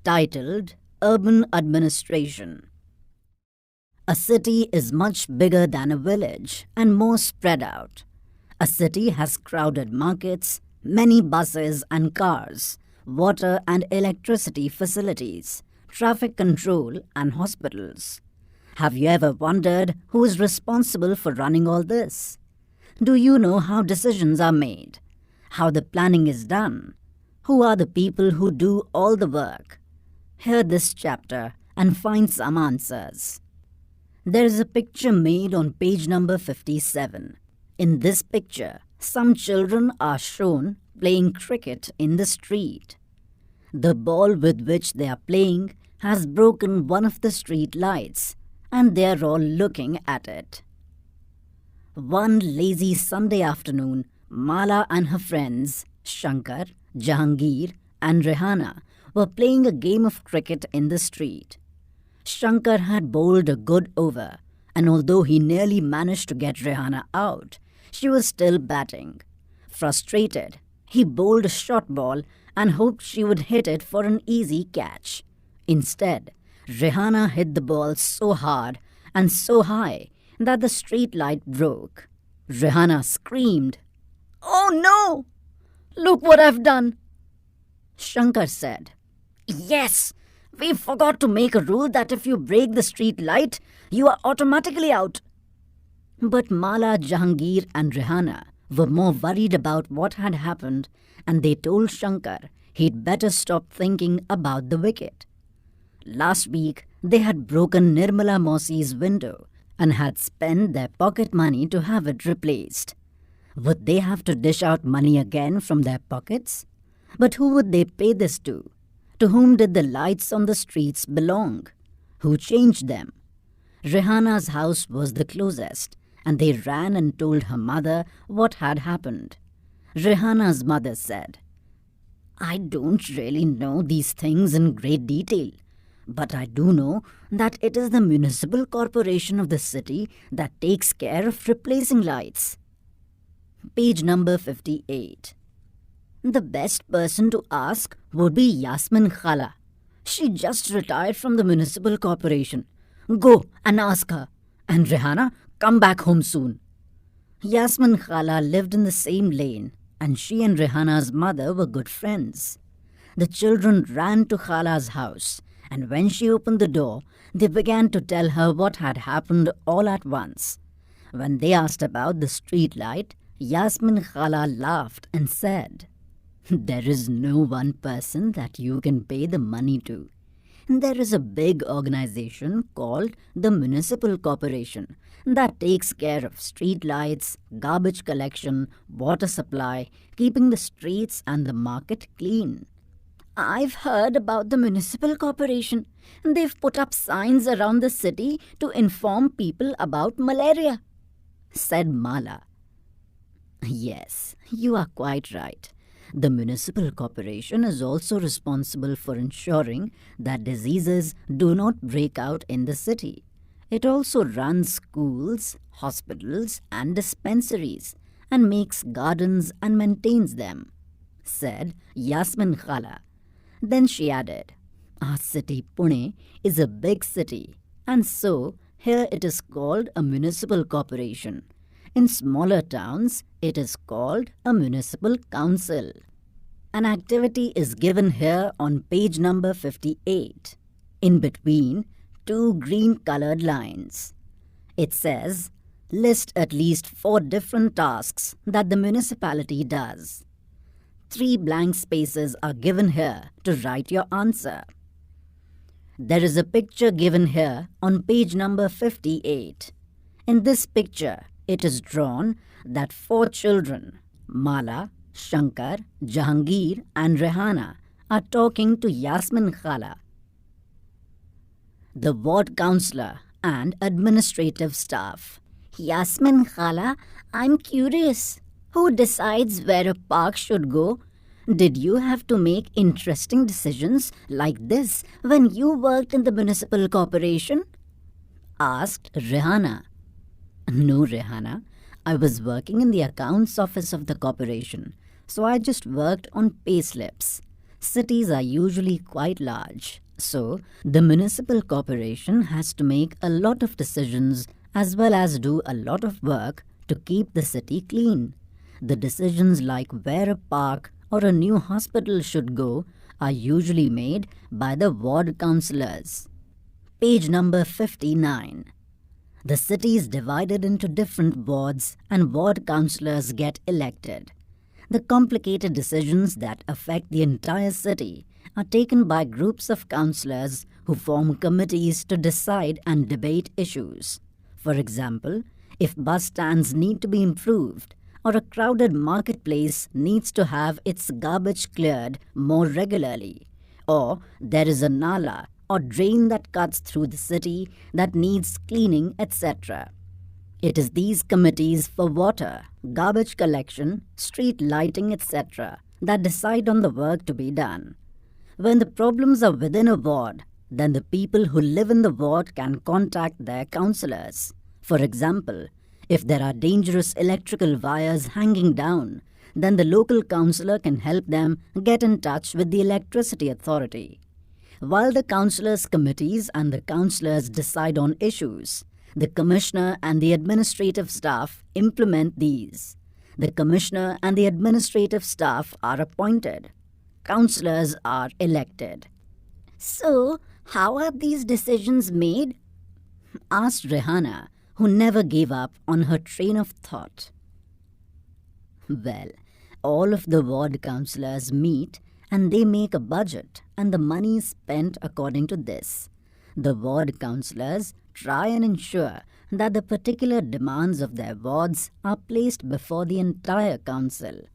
titled Urban Administration. A city is much bigger than a village and more spread out. A city has crowded markets, many buses and cars, water and electricity facilities, traffic control, and hospitals. Have you ever wondered who is responsible for running all this? Do you know how decisions are made? How the planning is done? Who are the people who do all the work? Hear this chapter and find some answers. There is a picture made on page number 57. In this picture, some children are shown playing cricket in the street. The ball with which they are playing has broken one of the street lights, and they are all looking at it. One lazy Sunday afternoon, Mala and her friends, Shankar, Jahangir, and Rehana, were playing a game of cricket in the street. Shankar had bowled a good over, and although he nearly managed to get Rehana out, she was still batting. Frustrated, he bowled a short ball and hoped she would hit it for an easy catch. Instead, Rehana hit the ball so hard and so high that the street light broke. Rehana screamed, "Oh no! Look what I've done!" Shankar said, "Yes, we forgot to make a rule that if you break the street light, you are automatically out." But Mala, Jahangir, and Rehana were more worried about what had happened, and they told Shankar he'd better stop thinking about the wicket. Last week, they had broken Nirmala Mausi's window and had spent their pocket money to have it replaced. Would they have to dish out money again from their pockets? But who would they pay this to? To whom did the lights on the streets belong? Who changed them? Rehana's house was the closest, and they ran and told her mother what had happened. Rehana's mother said, "I don't really know these things in great detail, but I do know that it is the municipal corporation of the city that takes care of replacing lights." Page number 58. The best person to ask would be Yasmin Khala. She just retired from the municipal corporation. Go and ask her. And Rehana, come back home soon. Yasmin Khala lived in the same lane, and she and Rehana's mother were good friends. The children ran to Khala's house, and when she opened the door, they began to tell her what had happened all at once. When they asked about the street light, Yasmin Khala laughed and said, "There is no one person that you can pay the money to. There is a big organization called the Municipal Corporation that takes care of street lights, garbage collection, water supply, keeping the streets and the market clean." "I've heard about the Municipal Corporation. They've put up signs around the city to inform people about malaria," said Mala. Yes, you are quite right. The municipal corporation is also responsible for ensuring that diseases do not break out in the city. It also runs schools, hospitals, and dispensaries, and makes gardens and maintains them, said Yasmin Khala. Then she added, "Our city, Pune, is a big city, and so here it is called a municipal corporation. In smaller towns, it is called a municipal council." An activity is given here on page number 58, in between two green-colored lines. It says, list at least 4 different tasks that the municipality does. 3 blank spaces are given here to write your answer. There is a picture given here on page number 58. In this picture, it is drawn that 4 children, Mala, Shankar, Jahangir, and Rehana, are talking to Yasmin Khala, the ward councillor and administrative staff. "Yasmin Khala, I'm curious. Who decides where a park should go? Did you have to make interesting decisions like this when you worked in the municipal corporation?" asked Rehana. "No, Rehana. I was working in the accounts office of the corporation, so I just worked on payslips," Cities are usually quite large, so the municipal corporation has to make a lot of decisions as well as do a lot of work to keep the city clean. The decisions like where a park or a new hospital should go are usually made by the ward councillors. Page number 59. The city is divided into different wards and ward councillors get elected. The complicated decisions that affect the entire city are taken by groups of councillors who form committees to decide and debate issues. For example, if bus stands need to be improved or a crowded marketplace needs to have its garbage cleared more regularly, or there is a nala or drain that cuts through the city that needs cleaning, etc. It is these committees for water, garbage collection, street lighting, etc. that decide on the work to be done. When the problems are within a ward, then the people who live in the ward can contact their councillors. For example, if there are dangerous electrical wires hanging down, then the local councillor can help them get in touch with the electricity authority. While the councillors' committees and the councillors decide on issues, the commissioner and the administrative staff implement these. The commissioner and the administrative staff are appointed. Councillors are elected. So, how are these decisions made? Asked Rehanna, who never gave up on her train of thought. Well, all of the ward councillors meet and they make a budget and the money is spent according to this. The ward councillors try and ensure that the particular demands of their wards are placed before the entire council.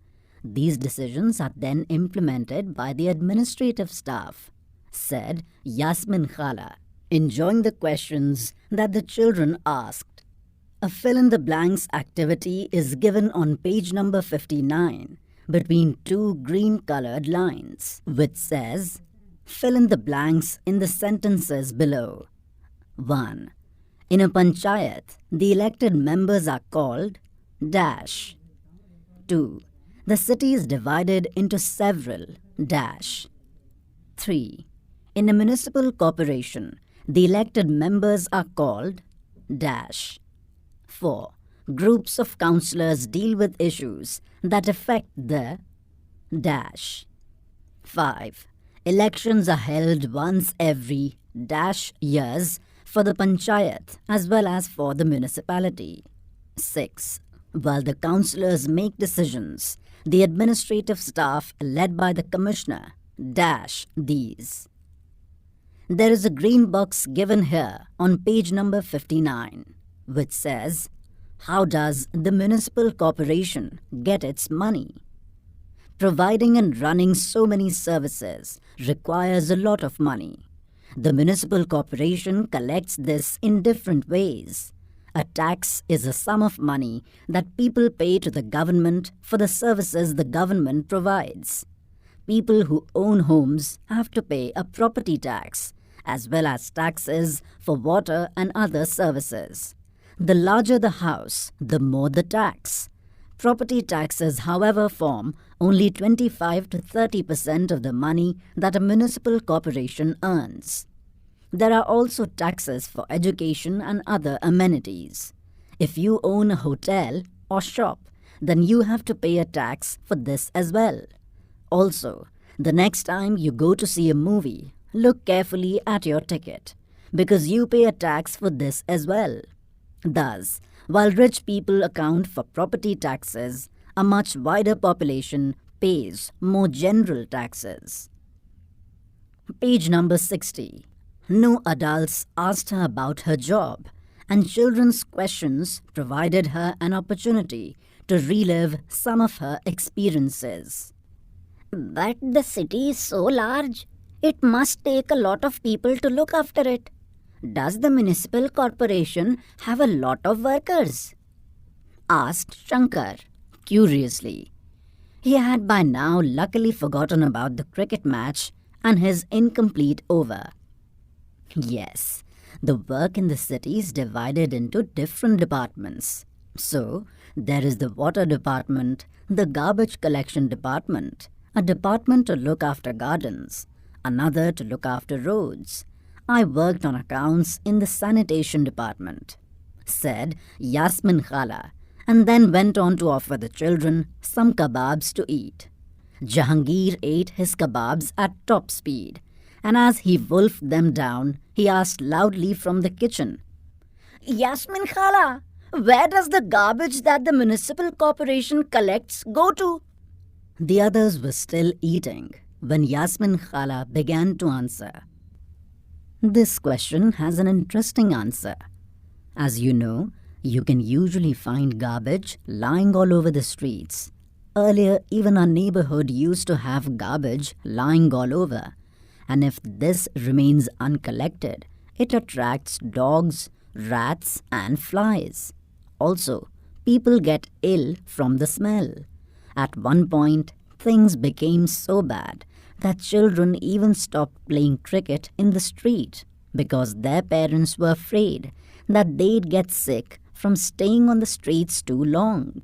These decisions are then implemented by the administrative staff, said Yasmin Khala, enjoying the questions that the children asked. A fill-in-the-blanks activity is given on page number 59 between two green-colored lines, which says, fill in the blanks in the sentences below. 1. In a panchayat, the elected members are called dash. 2. The city is divided into several dash. 3. In a municipal corporation, the elected members are called dash. 4. Groups of councillors deal with issues that affect the dash. 5. Elections are held once every dash years for the panchayat as well as for the municipality. 6. While the councillors make decisions, the administrative staff led by the commissioner dash these. There is a green box given here on page number 59, which says, how does the municipal corporation get its money? Providing and running so many services requires a lot of money. The municipal corporation collects this in different ways. A tax is a sum of money that people pay to the government for the services the government provides. People who own homes have to pay a property tax, as well as taxes for water and other services. The larger the house, the more the tax. Property taxes, however, form only 25 to 30% of the money that a municipal corporation earns. There are also taxes for education and other amenities. If you own a hotel or shop, then you have to pay a tax for this as well. Also, the next time you go to see a movie, look carefully at your ticket, because you pay a tax for this as well. Thus, while rich people account for property taxes, a much wider population pays more general taxes. Page number 60. No adults asked her about her job, and children's questions provided her an opportunity to relive some of her experiences. But the city is so large, it must take a lot of people to look after it. Does the municipal corporation have a lot of workers? Asked Shankar, curiously. He had by now luckily forgotten about the cricket match and his incomplete over. Yes, the work in the city is divided into different departments. So, there is the water department, the garbage collection department, a department to look after gardens, another to look after roads. I worked on accounts in the sanitation department, said Yasmin Khala, and then went on to offer the children some kebabs to eat. Jahangir ate his kebabs at top speed, and as he wolfed them down, he asked loudly from the kitchen, "Yasmin Khala, where does the garbage that the municipal corporation collects go to?" The others were still eating when Yasmin Khala began to answer. This question has an interesting answer. As you know, you can usually find garbage lying all over the streets. Earlier, even our neighborhood used to have garbage lying all over. And if this remains uncollected, it attracts dogs, rats, and flies. Also, people get ill from the smell. At one point, things became so bad that children even stopped playing cricket in the street because their parents were afraid that they'd get sick from staying on the streets too long.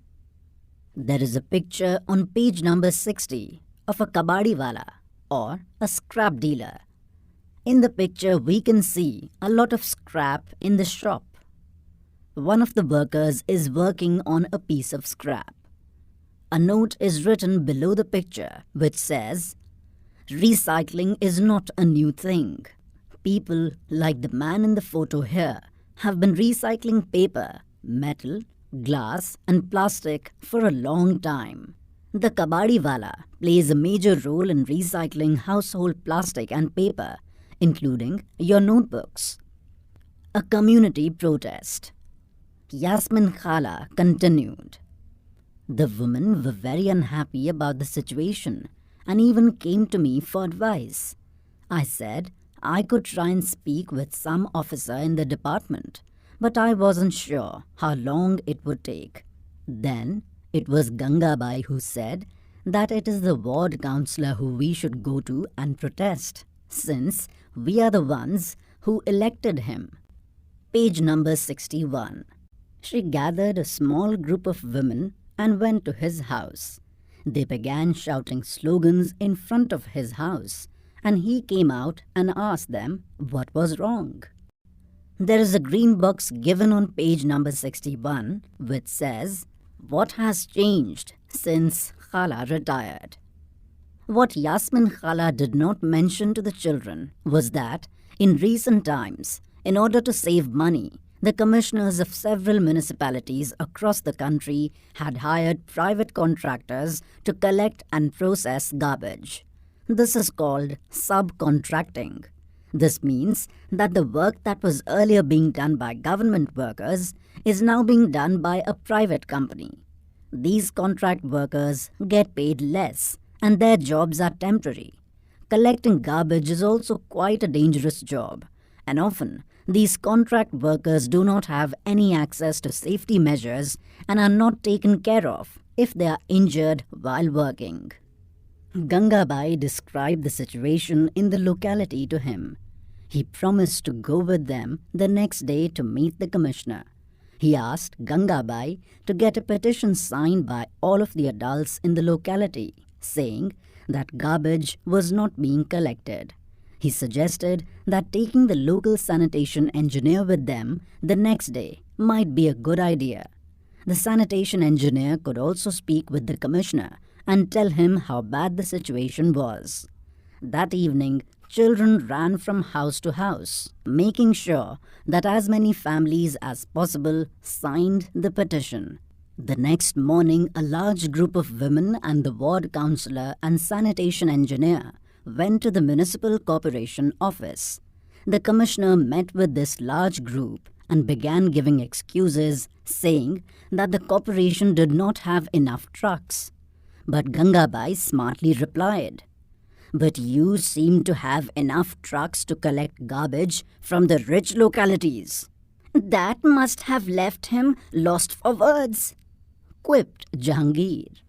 There is a picture on page number 60 of a kabadiwala, or a scrap dealer. In the picture, we can see a lot of scrap in the shop. One of the workers is working on a piece of scrap. A note is written below the picture which says, "Recycling is not a new thing. People, like the man in the photo here, have been recycling paper, metal, glass, and plastic for a long time." The kabadiwala plays a major role in recycling household plastic and paper, including your notebooks. A community protest. Yasmin Khala continued. The women were very unhappy about the situation and even came to me for advice. I said I could try and speak with some officer in the department, but I wasn't sure how long it would take. Then it was Gangabai who said that it is the ward councillor who we should go to and protest, since we are the ones who elected him. Page number 61. She gathered a small group of women and went to his house. They began shouting slogans in front of his house, and he came out and asked them what was wrong. There is a green box given on page number 61 which says, "What has changed since Khala retired?" What Yasmin Khala did not mention to the children was that, in recent times, in order to save money, the commissioners of several municipalities across the country had hired private contractors to collect and process garbage. This is called subcontracting. This means that the work that was earlier being done by government workers is now being done by a private company. These contract workers get paid less, and their jobs are temporary. Collecting garbage is also quite a dangerous job, and often these contract workers do not have any access to safety measures and are not taken care of if they are injured while working. Gangabai described the situation in the locality to him. He promised to go with them the next day to meet the commissioner. He asked Gangabai to get a petition signed by all of the adults in the locality, saying that garbage was not being collected. He suggested that taking the local sanitation engineer with them the next day might be a good idea. The sanitation engineer could also speak with the commissioner and tell him how bad the situation was. That evening, children ran from house to house, making sure that as many families as possible signed the petition. The next morning, a large group of women and the ward councillor and sanitation engineer went to the municipal corporation office. The commissioner met with this large group and began giving excuses, saying that the corporation did not have enough trucks. But Gangabai smartly replied, "But you seem to have enough trucks to collect garbage from the rich localities." "That must have left him lost for words," quipped Jahangir.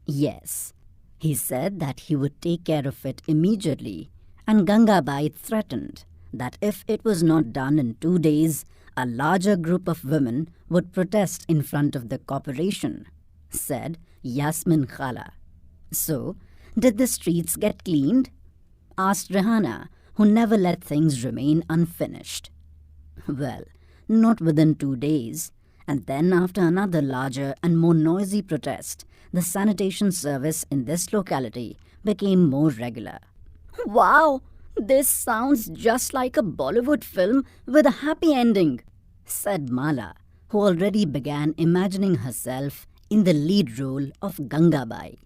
Yes, he said that he would take care of it immediately, and Gangabai threatened that if it was not done in 2 days, a larger group of women would protest in front of the corporation, said Yasmin Khala. So, Did the streets get cleaned? Asked Rihanna, who never let things remain unfinished. Well, not within 2 days. And then, after another larger and more noisy protest, the sanitation service in this locality became more regular. Wow, this sounds just like a Bollywood film with a happy ending, said Mala, who already began imagining herself in the lead role of Gangabai.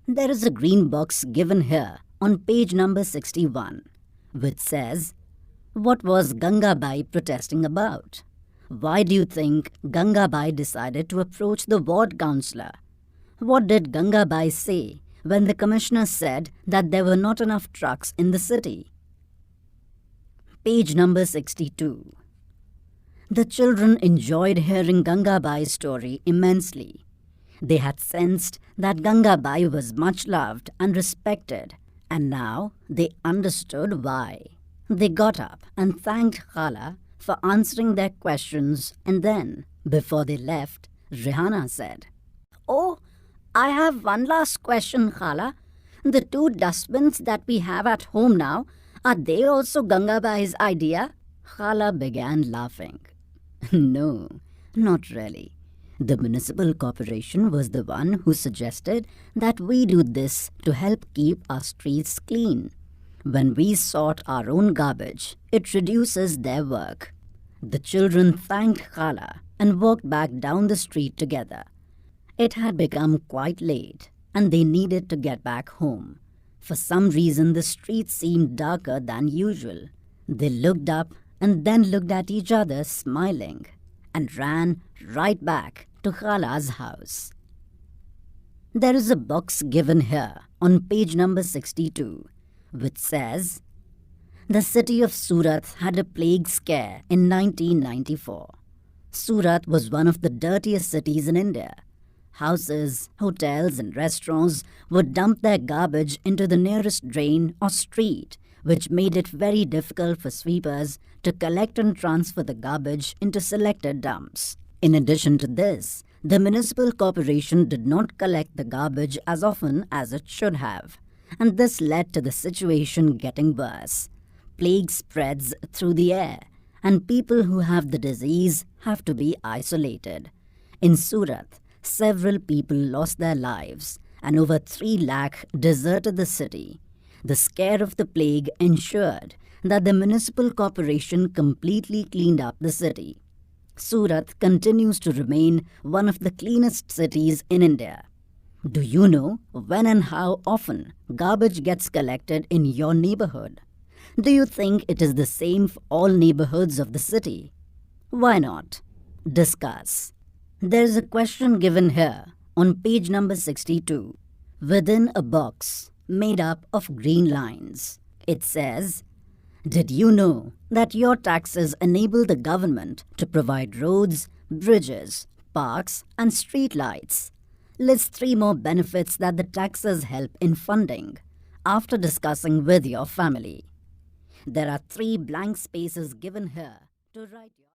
There is a green box given here on page number 61, which says, "What was Gangabai protesting about? Why do you think Gangabai decided to approach the ward councillor? What did Gangabai say when the commissioner said that there were not enough trucks in the city?" Page number 62. The children enjoyed hearing Gangabai's story immensely. They had sensed that Gangabai was much loved and respected, and now they understood why. They got up and thanked Khala for answering their questions, and then, before they left, Rihanna said, "Oh, I have one last question, Khala. The 2 dustbins that we have at home now, are they also Gangabai's idea?" Khala began laughing. No, not really. The municipal corporation was the one who suggested that we do this to help keep our streets clean. When we sort our own garbage, it reduces their work. The children thanked Khala and walked back down the street together. It had become quite late, and they needed to get back home. For some reason, the street seemed darker than usual. They looked up and then looked at each other, smiling, and ran right back to Khala's house. There is a box given here on page number 62, which says, "The city of Surat had a plague scare in 1994. Surat was one of the dirtiest cities in India. Houses, hotels, and restaurants would dump their garbage into the nearest drain or street, which made it very difficult for sweepers to collect and transfer the garbage into selected dumps. In addition to this, the municipal corporation did not collect the garbage as often as it should have, and this led to the situation getting worse. Plague spreads through the air, and people who have the disease have to be isolated. In Surat, several people lost their lives, and over 3 lakh deserted the city. The scare of the plague ensured that the municipal corporation completely cleaned up the city. Surat continues to remain one of the cleanest cities in India. Do you know when and how often garbage gets collected in your neighborhood? Do you think it is the same for all neighborhoods of the city? Why not? Discuss. There is a question given here on page number 62 within a box made up of green lines. It says, "Did you know that your taxes enable the government to provide roads, bridges, parks, and street lights? List 3 more benefits that the taxes help in funding after discussing with your family." There are 3 blank spaces given here to write your